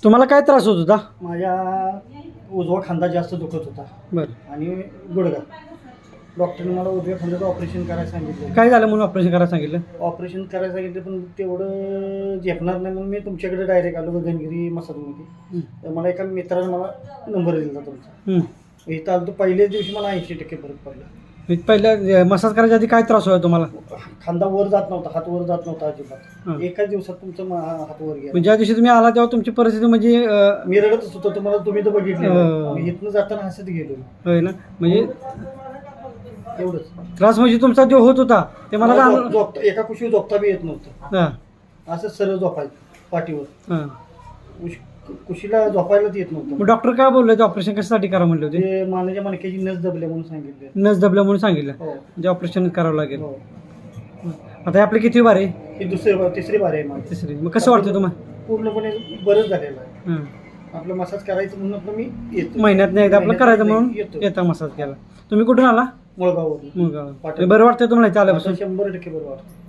तुम्हाला काय त्रास होत होता? माझ्या उजवा खांदा जास्त दुखत होता बरं. आणि गुडघा. डॉक्टरने मला उजव्या खांद्याचं ऑपरेशन करायला सांगितलं. काय झालं म्हणून ऑपरेशन करायला सांगितलं? ऑपरेशन करायला सांगितलं पण तेवढं झेपणार नाही म्हणून मी तुमच्याकडे डायरेक्ट आलो गगनगिरी मसाजमध्ये. तर मला एका मित्राने मला नंबर दिला तुमचा. इथं आलो तर पहिल्याच दिवशी मला 80% फरक पडला. पहिल्या मसाज करायच्या आधी काय त्रास होता तुम्हाला? खांदा वर जात नव्हता, हात वर जात नव्हता अजिबात. एकाच दिवसात तुमचा हात वर गेला. ज्या दिवशी तुम्ही आला तेव्हा तुमची परिस्थिती म्हणजे मी रडतच होतो. तुम्हाला तुम्ही तर बघितलं. मी इथनं जाताना हसत गेलो. होय ना, म्हणजे एवढंच त्रास म्हणजे तुमचा जो होत होता ते मला झोपता एका कुशीवर झोपता बी येत नव्हतं. हां असं सरळ झोपायचं पाठीवर. हां. कुशीला झोपायलाच येत नव्हतं. मग डॉक्टर काय बोलले होते ऑपरेशन कशासाठी करा म्हणले होते? ते मानेच्या मणक्याची नस दबल्या म्हणून सांगितले. नस दबल्या म्हणून सांगितलं. हो म्हणजे ऑपरेशन करावं लागेल. हो. आता हे आपली किती बार आहे? ही तिसरी बार आहे माझी. तिसरी. मग कसं वाटतं तुम्हाला? पूर्णपणे बरंच झालेलं आहे. हां. आपलं मसाज करायचं म्हणून आपलं मी येतो. महिन्यात एकदा आपलं करायचं म्हणून येतो. येता मसाज केला. तुम्ही कुठून आला? मुळगाववरून. मुळगाव. बरं वाटतं तुम्हाला इथे आल्यापासून? 100% बरं वाटतं.